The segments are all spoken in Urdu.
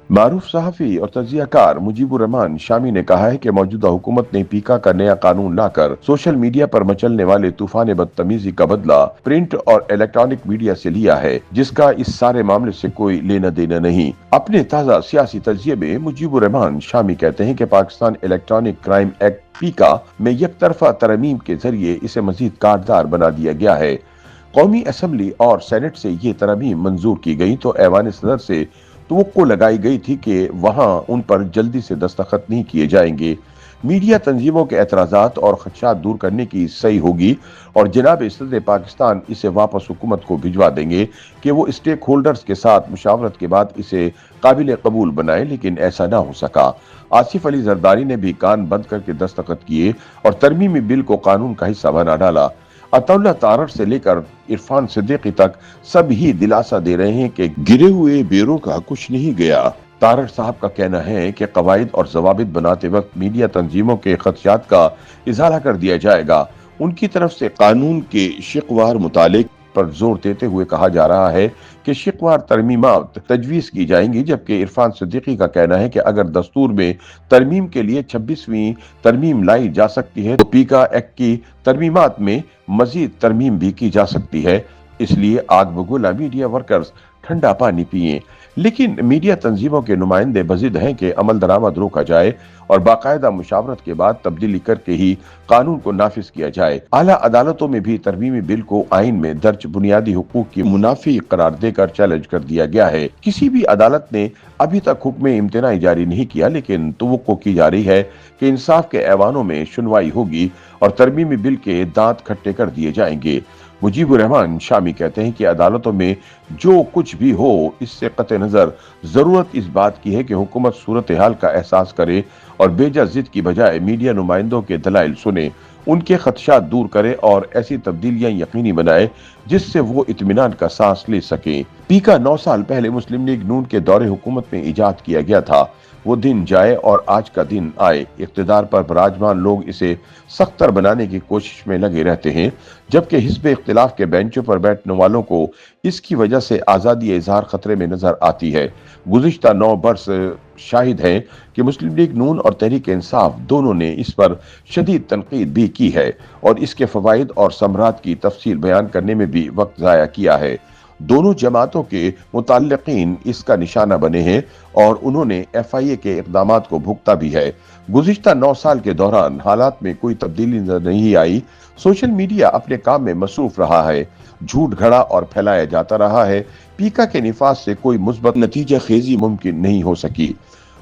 معروف صحافی اور تجزیہ کار مجیب الرحمان شامی نے کہا ہے کہ موجودہ حکومت نے پیکا کا نیا قانون لا کر سوشل میڈیا پر مچلنے والے طوفان بدتمیزی کا بدلہ پرنٹ اور الیکٹرانک میڈیا سے لیا ہے، جس کا اس سارے معاملے سے کوئی لینا دینا نہیں۔ اپنے تازہ سیاسی تجزیے میں مجیب الرحمان شامی کہتے ہیں کہ پاکستان الیکٹرانک کرائم ایکٹ پیکا میں یک طرفہ ترمیم کے ذریعے اسے مزید کارڈار بنا دیا گیا ہے۔ قومی اسمبلی اور سینٹ سے یہ ترمیم منظور کی گئی تو ایوان صدر سے توقع لگائی گئی تھی کہ وہاں ان پر جلدی سے دستخط نہیں کیے جائیں گے۔ میڈیا تنظیموں کے اعتراضات اور خدشات دور کرنے کی صحیح ہوگی اور جناب صدر پاکستان اسے واپس حکومت کو بھجوا دیں گے کہ وہ اسٹیک ہولڈرز کے ساتھ مشاورت کے بعد اسے قابل قبول بنائے، لیکن ایسا نہ ہو سکا۔ آصف علی زرداری نے بھی کان بند کر کے دستخط کیے اور ترمیمی بل کو قانون کا حصہ بنا ڈالا۔ عطا اللہ تارڑ سے لے کر عرفان صدیقی تک سب ہی دلاسا دے رہے ہیں کہ گرے ہوئے بیروں کا کچھ نہیں گیا۔ تارڑ صاحب کا کہنا ہے کہ قواعد اور ضوابط بناتے وقت میڈیا تنظیموں کے خدشات کا ازالہ کر دیا جائے گا۔ ان کی طرف سے قانون کے شقوار مطالعے پر زور دیتے ہوئے کہا جا رہا ہے کہ شقوار ترمیمات تجویز کی جائیں گی، جبکہ عرفان صدیقی کا کہنا ہے کہ اگر دستور میں ترمیم کے لیے 26ویں ترمیم لائی جا سکتی ہے تو پیکا ایکٹ کی ترمیمات میں مزید ترمیم بھی کی جا سکتی ہے۔ اس لیے آگ بگولا میڈیا ورکرز ٹھنڈا پانی پیئیں۔ لیکن میڈیا تنظیموں کے نمائندے بضد ہیں کہ عمل درآمد روکا جائے اور باقاعدہ مشاورت کے بعد تبدیلی کر کے ہی قانون کو نافذ کیا جائے۔ اعلیٰ عدالتوں میں بھی ترمیمی بل کو آئین میں درج بنیادی حقوق کی منافی قرار دے کر چیلنج کر دیا گیا ہے۔ کسی بھی عدالت نے ابھی تک حکم امتناعی جاری نہیں کیا، لیکن توقع کی جا رہی ہے کہ انصاف کے ایوانوں میں سنوائی ہوگی اور ترمیمی بل کے دانت کھٹے کر دیے جائیں گے۔ مجیب الرحمان شامی کہتے ہیں کہ عدالتوں میں جو کچھ بھی ہو، اس سے قطع نظر ضرورت اس بات کی ہے کہ حکومت صورتحال کا احساس کرے اور بیجا ضد کی بجائے میڈیا نمائندوں کے دلائل سنے، ان کے خدشات دور کرے اور ایسی تبدیلیاں یقینی بنائے جس سے وہ اطمینان کا سانس لے سکیں۔ پیکا 9 سال پہلے مسلم لیگ نون کے دور حکومت میں ایجاد کیا گیا تھا۔ وہ دن جائے اور آج کا دن آئے، اقتدار پر براجمان لوگ اسے سخت تر بنانے کی کوشش میں لگے رہتے ہیں، جبکہ حزب اختلاف کے بینچوں پر بیٹھنے والوں کو اس کی وجہ سے آزادی اظہار خطرے میں نظر آتی ہے۔ گزشتہ 9 برس شاہد ہیں کہ مسلم لیگ نون اور تحریک انصاف دونوں نے اس پر شدید تنقید بھی کی ہے اور اس کے فوائد اور ثمرات کی تفصیل بیان کرنے میں بھی وقت ضائع کیا ہے۔ دونوں جماعتوں کے متعلقین اس کا نشانہ بنے ہیں اور انہوں نے ایف آئی اے کے اقدامات کو بھگتا بھی ہے۔ گزشتہ 9 سال کے دوران حالات میں کوئی تبدیلی نظر نہیں آئی۔ سوشل میڈیا اپنے کام میں مصروف رہا ہے، جھوٹ گھڑا اور پھیلایا جاتا رہا ہے۔ پیکا کے نفاذ سے کوئی مثبت نتیجہ خیزی ممکن نہیں ہو سکی۔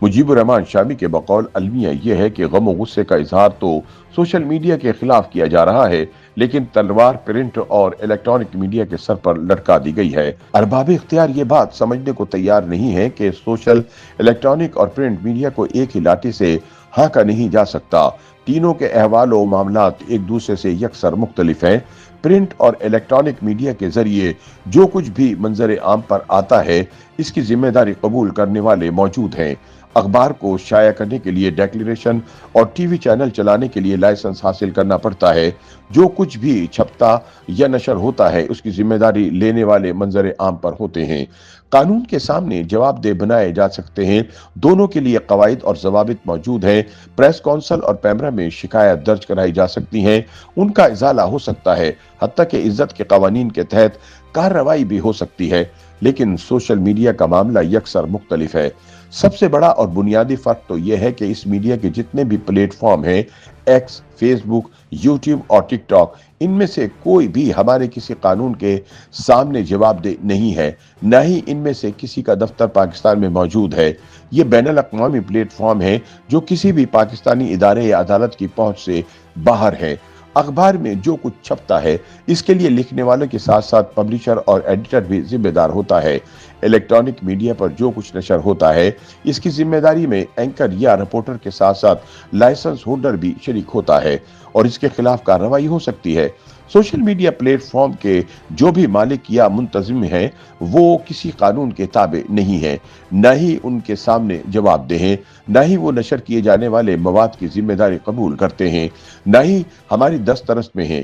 مجیب الرحمان شامی کے بقول المیہ یہ ہے کہ غم و غصے کا اظہار تو سوشل میڈیا کے خلاف کیا جا رہا ہے، لیکن تلوار پرنٹ اور الیکٹرانک میڈیا کے سر پر لٹکا دی گئی ہے۔ ارباب اختیار یہ بات سمجھنے کو تیار نہیں ہے کہ سوشل، الیکٹرانک اور پرنٹ میڈیا کو ایک ہی لاٹھی سے ہانکا نہیں جا سکتا۔ تینوں کے احوال و معاملات ایک دوسرے سے یکسر مختلف ہیں۔ پرنٹ اور الیکٹرانک میڈیا کے ذریعے جو کچھ بھی منظر عام پر آتا ہے، اس کی ذمہ داری قبول کرنے والے موجود ہیں۔ اخبار کو شائع کرنے کے لیے ڈیکلیریشن اور ٹی وی چینل چلانے کے لیے لائسنس حاصل کرنا پڑتا ہے۔ جو کچھ بھی چھپتا یا نشر ہوتا ہے، اس کی ذمہ داری لینے والے منظر عام پر ہوتے ہیں۔ قانون کے سامنے جواب دہ بنائے جا سکتے ہیں۔ دونوں کے لیے قواعد اور ضوابط موجود ہیں۔ پریس کونسل اور پیمرا میں شکایت درج کرائی جا سکتی ہیں، ان کا ازالہ ہو سکتا ہے، حتیٰ کہ عزت کے قوانین کے تحت کارروائی بھی ہو سکتی ہے۔ لیکن سوشل میڈیا کا معاملہ یکسر مختلف ہے۔ سب سے بڑا اور بنیادی فرق تو یہ ہے کہ اس میڈیا کے جتنے بھی پلیٹ فارم ہیں، ایکس، فیس بک، یوٹیوب اور ٹک ٹاک، ان میں سے کوئی بھی ہمارے کسی قانون کے سامنے جواب دہ نہیں ہے، نہ ہی ان میں سے کسی کا دفتر پاکستان میں موجود ہے۔ یہ بین الاقوامی پلیٹ فارم ہیں جو کسی بھی پاکستانی ادارے یا عدالت کی پہنچ سے باہر ہے۔ اخبار میں جو کچھ چھپتا ہے، اس کے لیے لکھنے والوں کے ساتھ ساتھ پبلشر اور ایڈیٹر بھی ذمہ دار ہوتا ہے۔ الیکٹرانک میڈیا پر جو کچھ نشر ہوتا ہے، اس کی ذمہ داری میں اینکر یا رپورٹر کے ساتھ ساتھ لائسنس ہولڈر بھی شریک ہوتا ہے اور اس کے خلاف کارروائی ہو سکتی ہے۔ سوشل میڈیا پلیٹ فارم کے جو بھی مالک یا منتظم ہیں، وہ کسی قانون کے تابع نہیں ہیں، نہ ہی ان کے سامنے جواب دہ ہیں، نہ ہی وہ نشر کیے جانے والے مواد کی ذمہ داری قبول کرتے ہیں، نہ ہی ہماری دسترس میں ہیں۔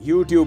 YouTube